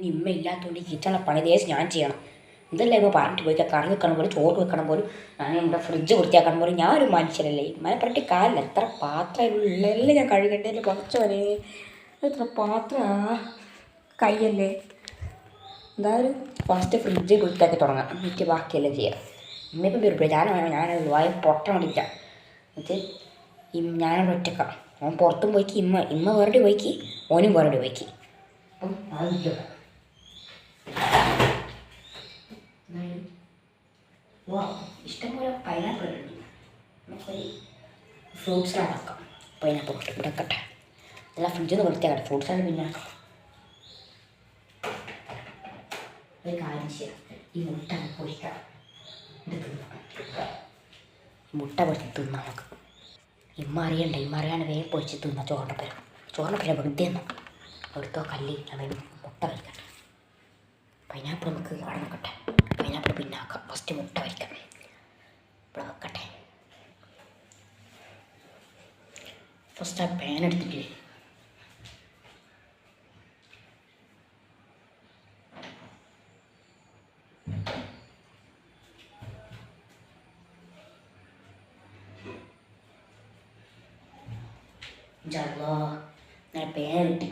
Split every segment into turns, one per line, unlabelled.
ഇമ്മ ഇല്ലാത്തതുകൊണ്ട് കിച്ചണ പണി ദേശം ഞാൻ ചെയ്യണം. ഇതല്ലേ ഇപ്പോൾ പറഞ്ഞിട്ട് പോയിക്കാം, കറി വെക്കണം പോലും ചോറ് വെക്കണം പോലും ഞാൻ നമ്മുടെ ഫ്രിഡ്ജ് വൃത്തിയാക്കണം പോലും ഞാനൊരു മനുഷ്യരല്ലേ. ഇമ്മനെ പറഞ്ഞിട്ട് കാലില്ല, എത്ര പാത്രമെല്ലാം ഞാൻ കഴുകേണ്ടതിൻ്റെ കുറച്ചോനെ എത്ര പാത്രം കയ്യല്ലേ. എന്തായാലും ഫസ്റ്റ് ഫ്രിഡ്ജ് വൃത്തിയാക്കി തുടങ്ങാം, എന്നിട്ട് ബാക്കിയെല്ലാം ചെയ്യാം. ഇമ്മയിപ്പം വരും, ഞാനത് വായ പൊട്ട വേണ്ടിയില്ല. എന്നിട്ട് ഞാനവിടെ ഒറ്റക്കാം. ഓൻ പുറത്തും പോയിക്ക്, ഇമ്മ വേറെ പോയിക്ക്, ഓനും വേറെ പോയിക്ക്. അപ്പം അത് ഇഷ്ടംപോലെ പൈനാപ്പിൾ ഉണ്ട്. നമുക്കൊരു ഫ്രൂട്ട്സ് ആക്കാം. പൈനാപ്പിൾ ഇട്ട് ഇവിടെ വെക്കട്ടെ, എല്ലാം ഫ്രിഡ്ജിൽ നിന്ന് വൃത്തിയാക്കട്ടെ. ഫ്രൂട്ട്സാണ് പിന്നെ ആക്കാം. ഒരു കാര്യം ചെയ്യാം, ഈ മുട്ട പൊരിക്കാം. ഇത് മുട്ട പൊരിച്ച് തിന്നാം നമുക്ക്. ഇമ്മ അറിയണ്ട, ഇമ്മ അറിയാണ്ട് വേഗം പൊരിച്ച് തിന്നാം. ചോറിനപ്പുരം വെറുതെ ഒന്നും എടുത്തോ കല്ലി. ഞാൻ വേണ്ടി മുട്ട വരിക്കട്ടെ. പൈനാപ്പിൾ നമുക്ക് അവിടെ നോക്കട്ടെ, പൈനാപ്പിൾ പിന്നെ ആക്കാം. ഫസ്റ്റ് മുട്ട വരിക്കാം, ഇവിടെ വെക്കട്ടെ. ഫസ്റ്റ് ആ പാൻ എടുത്തിട്ട് ഞാൻ പാൻ കിട്ടി.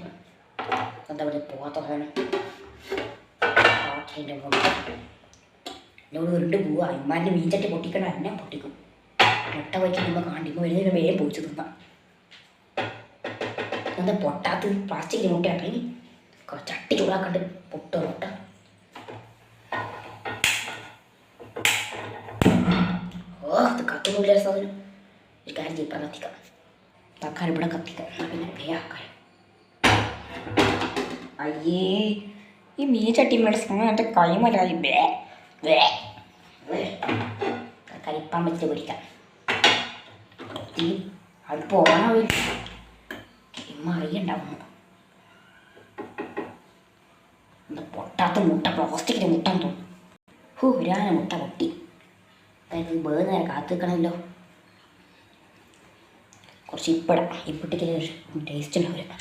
എന്താ പറയുക, പോകാത്ത സാധനം എൻ്റെ എന്നോട് ഉരുണ്ട് പോവാ. ഇമ്മാൻ്റെ മീൻചട്ടി പൊട്ടിക്കണം, എന്നെ പൊട്ടിക്കും. മുട്ട വയ്ക്കാൻ നമ്മൾ കാണ്ടിക്കുമ്പോൾ വരുന്നതിന് വേഗം പൊളിച്ച് തിന്നാം. എന്താ പൊട്ടാത്ത പ്ലാസ്റ്റിക്കിന് മുട്ടയാട്ടോ. ഇനി ചട്ടി ചൂടാക്കണ്ട് പൊട്ടോ മുട്ട. ഇത് കത്തുന്നില്ല സാധനം. ഒരു കാര്യം ചെയ്യപ്പം കത്തിക്കാം. തക്കാലം ഇവിടെ കത്തിക്കാം, പിന്നെ പേയാക്കാൻ. അയ്യേ, ഈ മീൻ ചട്ടിമ്മയുടെ സാധനം എൻ്റെ കൈമലായി. കരിപ്പാൻ വെച്ച് പൊരിക്കാം. ഈ അത് പോകണ ഇമ്മ അറിയണ്ടാവുന്നു. എന്താ പൊട്ടാത്ത മുട്ട, പ്ലാസ്റ്റിക്കിൻ്റെ മുട്ട തോന്നുന്നു. ഒരാന മുട്ട പൊട്ടി. അതായത് വേറെ നേരം കാത്തു നിൽക്കണമല്ലോ. കുറച്ച് ഇപ്പിട്ടിക്കൽ ടേസ്റ്റ് ഉണ്ടാവില്ല.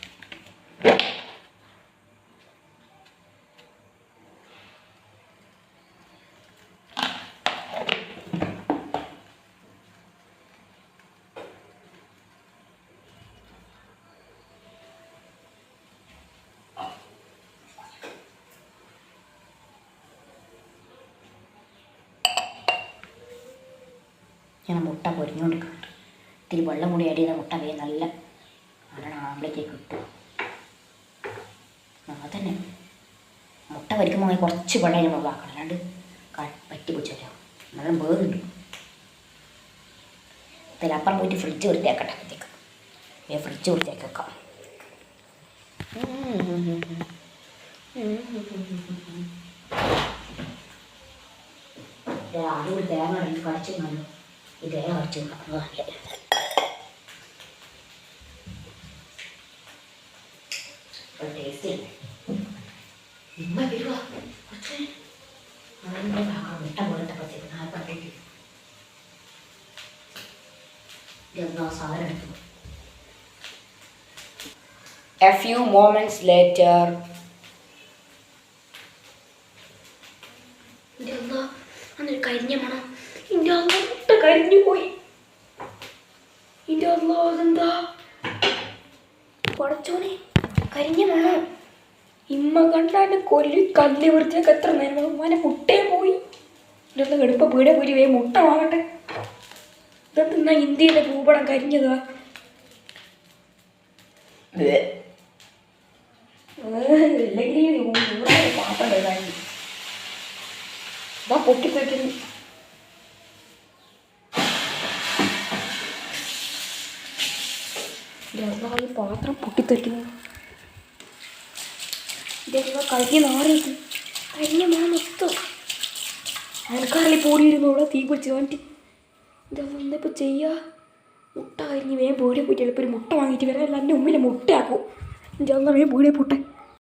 ഞാൻ മുട്ട പൊരിഞ്ഞുകൊണ്ടിരിക്കുന്നുണ്ട്. ഇത്തിരി വെള്ളം കൂടി ആഡ് ചെയ്താൽ മുട്ട വേഗം നല്ല ആംബ്ലേറ്റ് കിട്ടും. അതന്നെ മുട്ട പൊരിക്കുമ്പോൾ കുറച്ച് വെള്ളം നമ്മൾ ആക്കണം, അല്ലാണ്ട് പറ്റി പൊച്ചല്ലോ. നല്ല വേറുണ്ട്. ഇതിലപ്പുറം പോയിട്ട് ഫ്രിഡ്ജ് വൃത്തിയാക്കട്ടെ. ഫ്രിഡ്ജ് വൃത്തിയാക്കി വെക്കാം. ആദ്യം തേങ്ങ കടിച്ചിരുന്നല്ലോ, ഈ തേങ്ങ കടിച്ചിരുന്നു. ടേസ്റ്റ് ഇമ്മ വരുക മുട്ട പോലത്തെ സാധനം എടുത്തു. A few moments later. അന്നൊരു കരിഞ്ഞ മണം. ഇന്റെ മുട്ട കരിഞ്ഞു പോയി. ഇന്റെ അതെന്താ പടച്ചോനെ, കരിഞ്ഞ മണം. ഇമ്മ കണ്ടാൽ കല്ല് വൃത്തിയൊക്കെ എത്ര നേരം ഉമ്മാനെ മുട്ടയെ പോയി. ഇതൊന്ന് കടുപ്പ പീടെ പോയി വേഗം മുട്ട വാങ്ങട്ടെ. ഇതെന്നാ ഇന്ത്യയിലെ ഭൂപടം കരിഞ്ഞതാ. അല്ലെങ്കിൽ പാത്രം കഴിഞ്ഞു പൊട്ടിപ്പോയിക്കുന്നു. പാത്രം പൊട്ടിത്തെറിക്കുന്നു. ഇതെല്ലാം കരിഞ്ഞ് നാറിയിട്ട് കരിഞ്ഞ മൊത്തം ആൾക്കാരിൽ പോടിയിരുന്നു. ഇവിടെ തീ പിടിച്ച് വേണ്ടി ഇതെന്തിപ്പോൾ ചെയ്യുക? മുട്ട കരിഞ്ഞ് വേഗം പീടിയെ പോയിട്ട് എളുപ്പം ഒരു മുട്ട വാങ്ങിയിട്ട് വരാം. എല്ലാം എൻ്റെ ഉമ്മിനെ മുട്ടയാക്കും. ഞാൻ വേഗം പീടിയെ പോട്ടെ.